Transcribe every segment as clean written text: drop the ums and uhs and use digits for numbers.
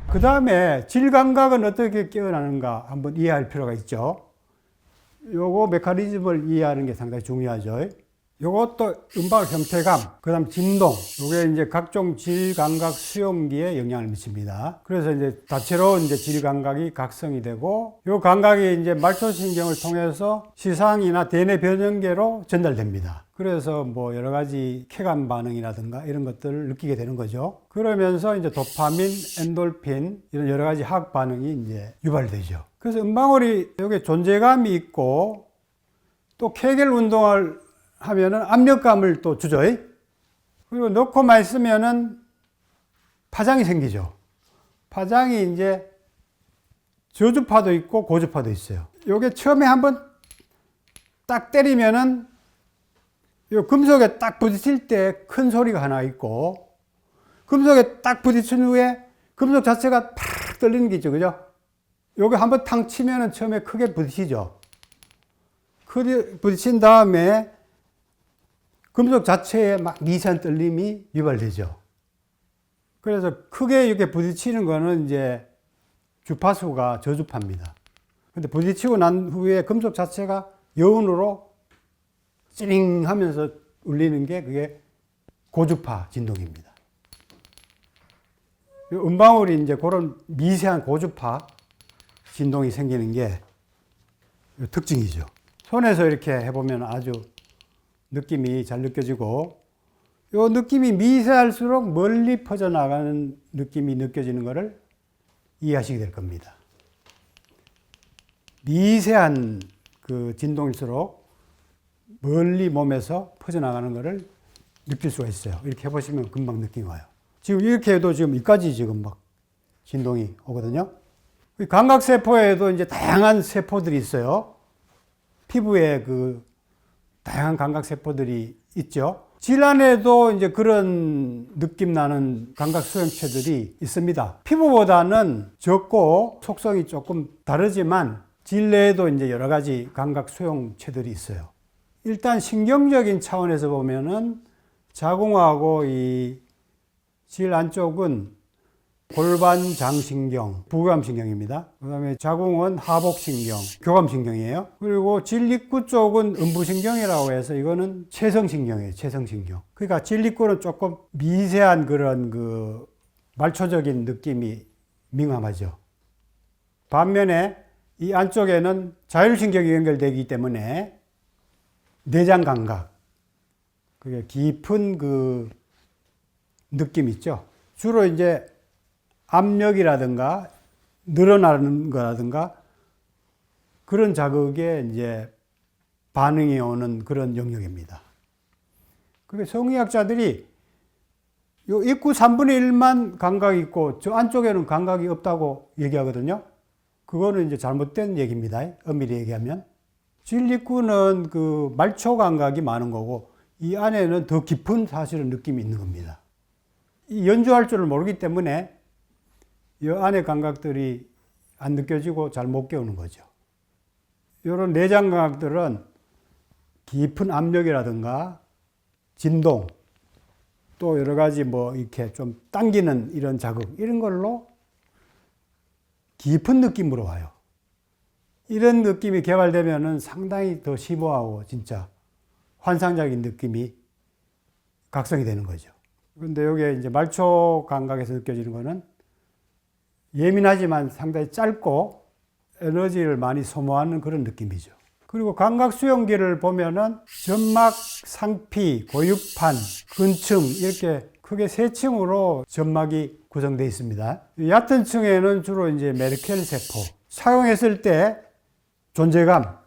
그 다음에 질감각은 어떻게 깨어나는가 한번 이해할 필요가 있죠. 요거 메커니즘을 이해하는 게 상당히 중요하죠. 요것도 음박 형태감, 그 다음 진동, 요게 이제 각종 질감각 수용기에 영향을 미칩니다. 그래서 이제 다채로운 이제 질감각이 각성이 되고, 요 감각이 이제 말초신경을 통해서 시상이나 대뇌 변형계로 전달됩니다. 그래서 뭐 여러 가지 쾌감 반응이라든가 이런 것들을 느끼게 되는 거죠. 그러면서 이제 도파민, 엔돌핀, 이런 여러 가지 화학 반응이 이제 유발되죠. 그래서 음방울이 여기 존재감이 있고, 또 케겔 운동을 하면은 압력감을 또 주죠. 그리고 넣고만 있으면은 파장이 생기죠. 파장이 이제 저주파도 있고 고주파도 있어요. 요게 처음에 한번 딱 때리면은 요 금속에 딱 부딪힐 때 큰 소리가 하나 있고, 금속에 딱 부딪힌 후에 금속 자체가 팍 떨리는 게 있죠. 그죠? 요게 한번 탕 치면은 처음에 크게 부딪히죠. 크게 부딪힌 다음에 금속 자체에 막 미세한 떨림이 유발되죠. 그래서 크게 이렇게 부딪히는 거는 이제 주파수가 저주파입니다. 근데 부딪히고 난 후에 금속 자체가 여운으로 찌링 하면서 울리는 게 그게 고주파 진동입니다. 음방울이 이제 그런 미세한 고주파 진동이 생기는 게 특징이죠. 손에서 이렇게 해보면 아주 느낌이 잘 느껴지고, 이 느낌이 미세할수록 멀리 퍼져나가는 느낌이 느껴지는 것을 이해하시게 될 겁니다. 미세한 그 진동일수록 멀리 몸에서 퍼져나가는 것을 느낄 수가 있어요. 이렇게 해보시면 금방 느낌이 와요. 지금 이렇게 해도 지금 여기까지 지금 막 진동이 오거든요. 감각세포에도 이제 다양한 세포들이 있어요. 피부에 그 다양한 감각세포들이 있죠. 질 안에도 이제 그런 느낌 나는 감각수용체들이 있습니다. 피부보다는 적고 속성이 조금 다르지만 질 내에도 이제 여러 가지 감각수용체들이 있어요. 일단 신경적인 차원에서 보면은 자궁하고 이 질 안쪽은 골반장신경, 부교감신경입니다. 그 다음에 자궁은 하복신경, 교감신경이에요. 그리고 질 입구 쪽은 음부신경이라고 해서 이거는 체성신경이에요. 체성신경. 그러니까 질 입구는 조금 미세한 그런 그 말초적인 느낌이 민감하죠. 반면에 이 안쪽에는 자율신경이 연결되기 때문에 내장 감각, 그게 깊은 그 느낌 있죠. 주로 이제 압력이라든가 늘어나는 거라든가 그런 자극에 이제 반응이 오는 그런 영역입니다. 그러니까 성의학자들이 요 입구 3분의 1만 감각이 있고 저 안쪽에는 감각이 없다고 얘기하거든요. 그거는 이제 잘못된 얘기입니다. 엄밀히 얘기하면. 질 입구는 그 말초 감각이 많은 거고 이 안에는 더 깊은 사실은 느낌이 있는 겁니다. 연주할 줄을 모르기 때문에 이 안의 감각들이 안 느껴지고 잘 못 깨우는 거죠. 이런 내장 감각들은 깊은 압력이라든가 진동, 또 여러 가지 뭐 이렇게 좀 당기는 이런 자극, 이런 걸로 깊은 느낌으로 와요. 이런 느낌이 개발되면은 상당히 더 심오하고 진짜 환상적인 느낌이 각성이 되는 거죠. 근데 여기에 이제 말초 감각에서 느껴지는 거는 예민하지만 상당히 짧고 에너지를 많이 소모하는 그런 느낌이죠. 그리고 감각 수용기를 보면은 점막, 상피, 고육판, 근층 이렇게 크게 세 층으로 점막이 구성되어 있습니다. 얕은 층에는 주로 이제 메르켈 세포. 사용했을 때 존재감.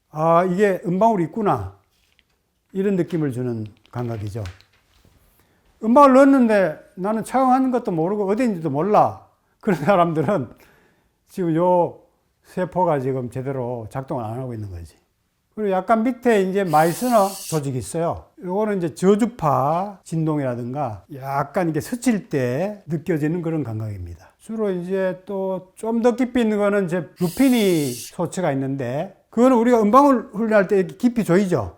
아, 이게 음방울이 있구나. 이런 느낌을 주는 감각이죠. 음방울 넣었는데 나는 착용하는 것도 모르고 어디인지도 몰라. 그런 사람들은 지금 요 세포가 지금 제대로 작동을 안 하고 있는 거지. 그리고 약간 밑에 이제 마이스너 조직이 있어요. 요거는 이제 저주파 진동이라든가 약간 이게 스칠 때 느껴지는 그런 감각입니다. 주로 이제 또 좀 더 깊이 있는 거는 이제 루피니 소체가 있는데 그거는 우리가 음방울 훈련할 때 이렇게 깊이 조이죠.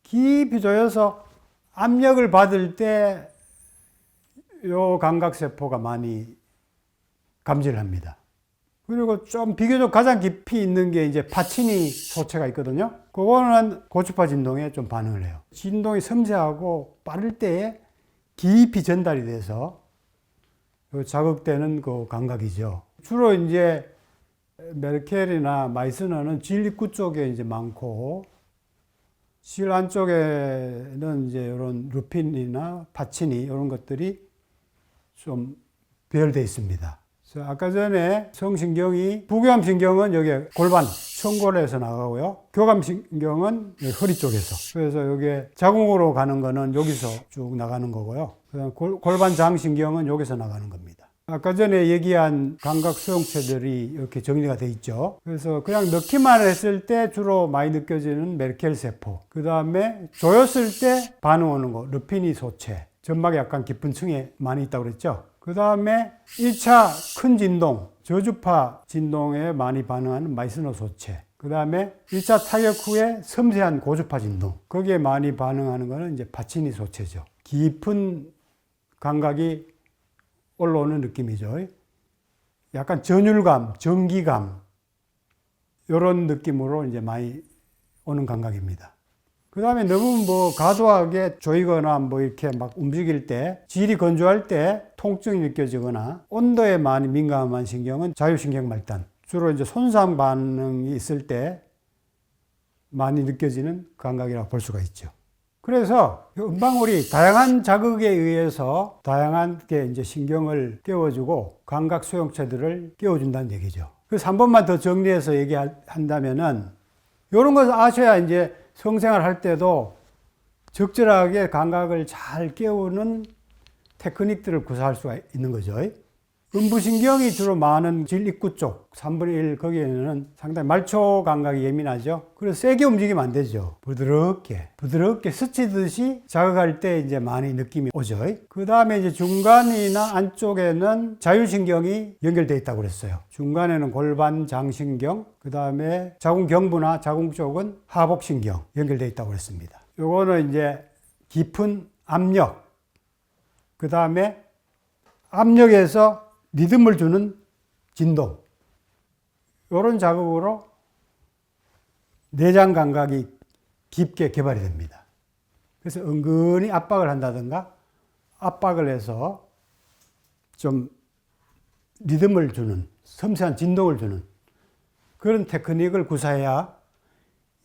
깊이 조여서 압력을 받을 때 요 감각세포가 많이 감지를 합니다. 그리고 좀 비교적 가장 깊이 있는 게 이제 파치니 소체가 있거든요. 그거는 고주파 진동에 좀 반응을 해요. 진동이 섬세하고 빠를 때에 깊이 전달이 돼서 자극되는 그 감각이죠. 주로 이제 메르켈이나 마이스너는 질 입구 쪽에 이제 많고, 질 안쪽에는 이제 이런 루핀이나 파치니 이런 것들이 좀 배열되어 있습니다. 아까 전에 성신경이, 부교감신경은 여기 골반, 청골에서 나가고요. 교감신경은 허리 쪽에서. 그래서 여기 자궁으로 가는 거는 여기서 쭉 나가는 거고요. 그다음 골반장신경은 여기서 나가는 겁니다. 아까 전에 얘기한 감각 수용체들이 이렇게 정리가 돼 있죠. 그래서 그냥 넣기만 했을 때 주로 많이 느껴지는 메르켈 세포. 그 다음에 조였을 때 반응 오는 거, 르피니 소체. 점막이 약간 깊은 층에 많이 있다고 그랬죠. 그 다음에 1차 큰 진동, 저주파 진동에 많이 반응하는 마이스너 소체. 그 다음에 1차 타격 후에 섬세한 고주파 진동. 거기에 많이 반응하는 거는 이제 파치니 소체죠. 깊은 감각이 올라오는 느낌이죠. 약간 전율감, 전기감, 이런 느낌으로 이제 많이 오는 감각입니다. 그 다음에 너무 뭐 과도하게 조이거나 뭐 이렇게 막 움직일 때, 질이 건조할 때 통증이 느껴지거나 온도에 많이 민감한 신경은 자율신경 말단, 주로 이제 손상 반응이 있을 때 많이 느껴지는 감각이라고 볼 수가 있죠. 그래서 음방울이 다양한 자극에 의해서 다양하게 이제 신경을 깨워주고 감각 수용체들을 깨워준다는 얘기죠. 그래서 한 번만 더 정리해서 얘기한다면은 이런 것을 아셔야 이제 성생활 할 때도 적절하게 감각을 잘 깨우는 테크닉들을 구사할 수가 있는 거죠. 음부신경이 주로 많은 질 입구 쪽 3분의 1 거기에는 상당히 말초 감각이 예민하죠. 그래서 세게 움직이면 안 되죠. 부드럽게 스치듯이 자극할 때 이제 많이 느낌이 오죠. 그 다음에 이제 중간이나 안쪽에는 자율신경이 연결되어 있다고 그랬어요. 중간에는 골반 장신경, 그 다음에 자궁경부나 자궁 쪽은 하복신경 연결되어 있다고 그랬습니다. 요거는 이제 깊은 압력, 그 다음에 압력에서 리듬을 주는 진동, 이런 자극으로 내장 감각이 깊게 개발이 됩니다. 그래서 은근히 압박을 한다든가 압박을 해서 좀 리듬을 주는, 섬세한 진동을 주는 그런 테크닉을 구사해야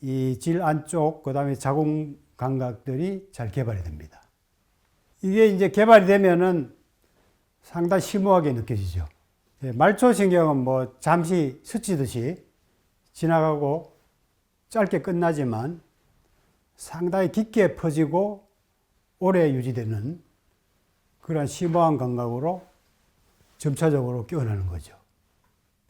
이 질 안쪽, 그 다음에 자궁 감각들이 잘 개발이 됩니다. 이게 이제 개발이 되면은 상당히 심오하게 느껴지죠. 말초신경은 뭐 잠시 스치듯이 지나가고 짧게 끝나지만 상당히 깊게 퍼지고 오래 유지되는 그런 심오한 감각으로 점차적으로 깨어나는 거죠.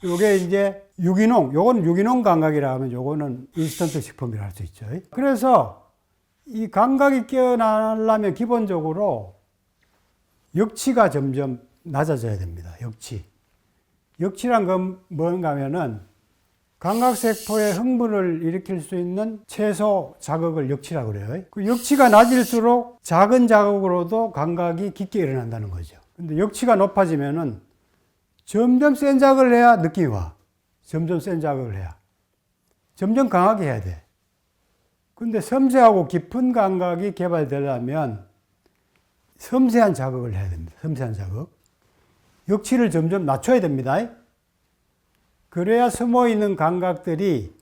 요게 이제 유기농, 요거는 유기농 감각이라 하면 요거는 인스턴트 식품이라 할 수 있죠. 그래서 이 감각이 깨어나려면 기본적으로 역치가 점점 낮아져야 됩니다. 역치란 건 뭔가 하면은 감각세포의 흥분을 일으킬 수 있는 최소 자극을 역치라고 그래요. 그 역치가 낮을수록 작은 자극으로도 감각이 깊게 일어난다는 거죠. 근데 역치가 높아지면은 점점 센 자극을 해야 느낌이 와. 점점 센 자극을 해야. 점점 강하게 해야 돼. 근데 섬세하고 깊은 감각이 개발되려면 섬세한 자극을 해야 됩니다. 섬세한 자극. 역치를 점점 낮춰야 됩니다. 그래야 숨어있는 감각들이,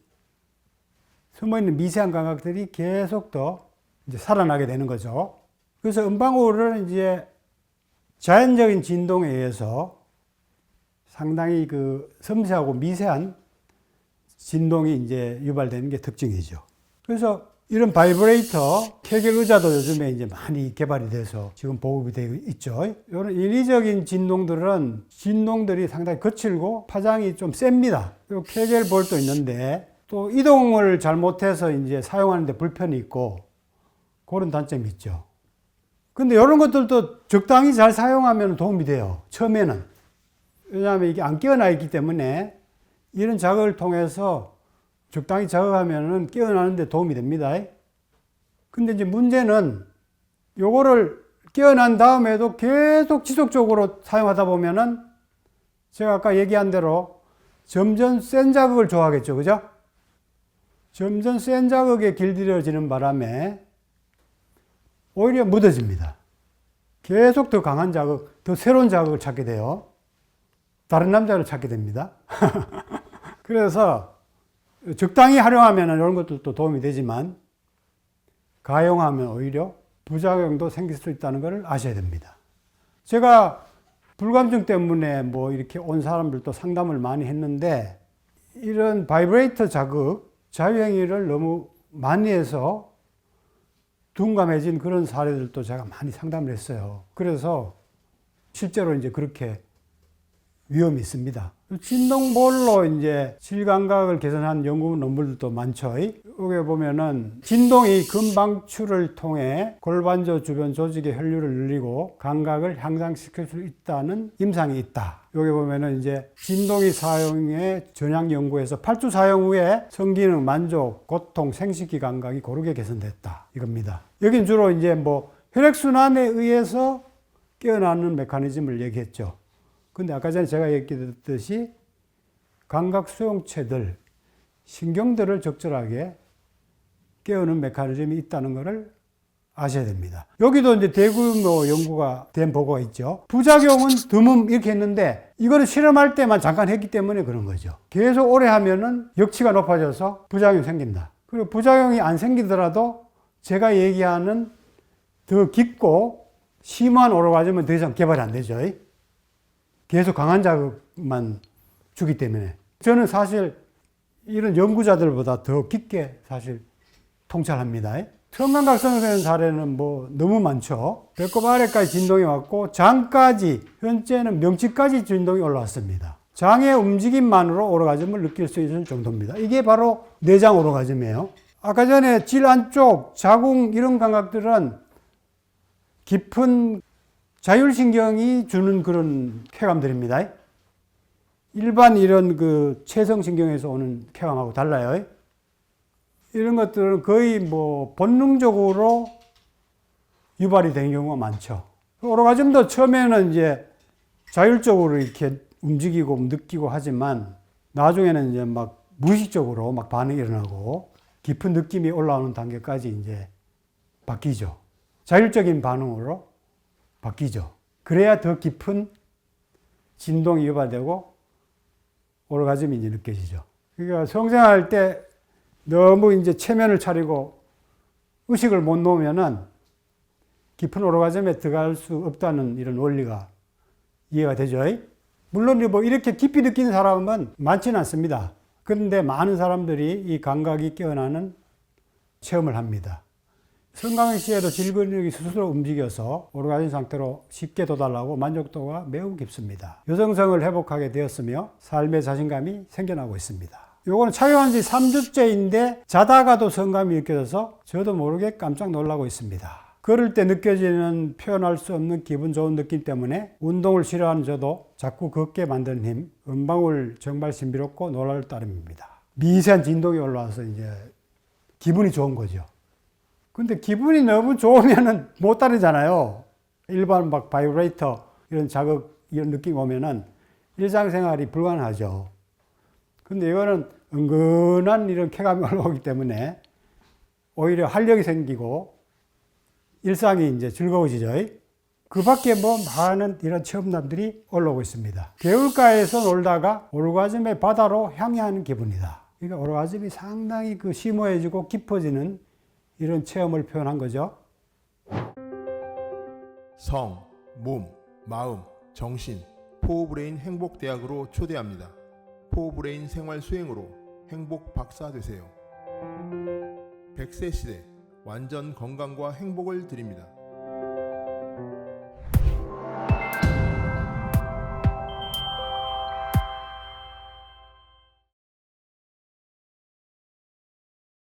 숨어있는 미세한 감각들이 계속 더 이제 살아나게 되는 거죠. 그래서 음방울은 이제 자연적인 진동에 의해서 상당히 그 섬세하고 미세한 진동이 이제 유발되는 게 특징이죠. 그래서 이런 바이브레이터, 케겔 의자도 요즘에 이제 많이 개발이 돼서 지금 보급이 되어 있죠. 이런 인위적인 진동들이 상당히 거칠고 파장이 좀 셉니다. 그리고 케겔 볼도 있는데 또 이동을 잘못해서 이제 사용하는데 불편이 있고 그런 단점이 있죠. 근데 이런 것들도 적당히 잘 사용하면 도움이 돼요. 처음에는. 왜냐하면 이게 안 깨어나 있기 때문에 이런 자극을 통해서 적당히 자극하면은 깨어나는데 도움이 됩니다. 근데 이제 문제는 요거를 깨어난 다음에도 계속 지속적으로 사용하다 보면은 제가 아까 얘기한 대로 점점 센 자극을 좋아하겠죠. 그죠? 점점 센 자극에 길들여지는 바람에 오히려 묻어집니다. 계속 더 강한 자극, 더 새로운 자극을 찾게 돼요. 다른 남자를 찾게 됩니다. 그래서 적당히 활용하면 이런 것들도 도움이 되지만 가용하면 오히려 부작용도 생길 수 있다는 것을 아셔야 됩니다. 제가 불감증 때문에 뭐 이렇게 온 사람들도 상담을 많이 했는데 이런 바이브레이터 자극, 자유행위를 너무 많이 해서 둔감해진 그런 사례들도 제가 많이 상담을 했어요. 그래서 실제로 이제 그렇게 위험이 있습니다. 진동볼로 이제 질감각을 개선한 연구 논문들도 많죠. 여기 보면은 진동이 근방출을 통해 골반조 주변 조직의 혈류를 늘리고 감각을 향상시킬 수 있다는 임상이 있다. 여기 보면은 이제 진동이 사용의 전향 연구에서 8주 사용 후에 성기능, 만족, 고통, 생식기 감각이 고르게 개선됐다. 이겁니다. 여긴 주로 이제 뭐 혈액순환에 의해서 깨어나는 메커니즘을 얘기했죠. 근데 아까 전에 제가 얘기했듯이 감각 수용체들, 신경들을 적절하게 깨우는 메커니즘이 있다는 것을 아셔야 됩니다. 여기도 이제 대규모 연구가 된 보고가 있죠. 부작용은 드문 이렇게 했는데 이거는 실험할 때만 잠깐 했기 때문에 그런 거죠. 계속 오래 하면은 역치가 높아져서 부작용이 생긴다. 그리고 부작용이 안 생기더라도 제가 얘기하는 더 깊고 심한 오르가즘은 더 이상 개발이 안 되죠. 계속 강한 자극만 주기 때문에. 저는 사실 이런 연구자들보다 더 깊게 사실 통찰합니다. 성감각성에 사례는 뭐 너무 많죠. 배꼽 아래까지 진동이 왔고 장까지, 현재는 명치까지 진동이 올라왔습니다. 장의 움직임만으로 오르가즘을 느낄 수 있는 정도입니다. 이게 바로 내장 오르가즘이에요. 아까 전에 질 안쪽, 자궁 이런 감각들은 깊은 자율신경이 주는 그런 쾌감들입니다. 일반 이런 그 체성신경에서 오는 쾌감하고 달라요. 이런 것들은 거의 뭐 본능적으로 유발이 되는 경우가 많죠. 오르가즘도 처음에는 이제 자율적으로 이렇게 움직이고 느끼고 하지만 나중에는 이제 막 무의식적으로 막 반응이 일어나고 깊은 느낌이 올라오는 단계까지 이제 바뀌죠. 자율적인 반응으로 바뀌죠. 그래야 더 깊은 진동이 유발되고 오르가즘이 이제 느껴지죠. 그러니까 성생활 때 너무 이제 체면을 차리고 의식을 못 놓으면은 깊은 오르가즘에 들어갈 수 없다는 이런 원리가 이해가 되죠. 물론 뭐 이렇게 깊이 느끼는 사람은 많지는 않습니다. 그런데 많은 사람들이 이 감각이 깨어나는 체험을 합니다. 성강경 시에도 질근육이 스스로 움직여서 오르가즘 상태로 쉽게 도달하고 만족도가 매우 깊습니다. 여성성을 회복하게 되었으며 삶의 자신감이 생겨나고 있습니다. 요거는 착용한 지 3주째인데 자다가도 성감이 느껴져서 저도 모르게 깜짝 놀라고 있습니다. 걸을 때 느껴지는 표현할 수 없는 기분 좋은 느낌 때문에 운동을 싫어하는 저도 자꾸 걷게 만드는 힘, 은방울 정말 신비롭고 놀랄 따름입니다. 미세한 진동이 올라와서 이제 기분이 좋은 거죠. 근데 기분이 너무 좋으면은 못 따르잖아요. 일반 막 바이브레이터 이런 자극 이런 느낌 오면은 일상생활이 불가능하죠. 근데 이거는 은근한 이런 쾌감이 올라오기 때문에 오히려 활력이 생기고 일상이 이제 즐거워지죠. 그 밖에 뭐 많은 이런 체험담들이 올라오고 있습니다. 개울가에서 놀다가 오르가즘의 바다로 향해하는 기분이다. 그러니까 오르가즘이 상당히 그 심오해지고 깊어지는 이런 체험을 표현한 거죠. 성, 몸, 마음, 정신, 포브레인 행복대학으로 초대합니다. 포브레인 생활 수행으로 행복 박사 되세요. 100세 시대 완전 건강과 행복을 드립니다.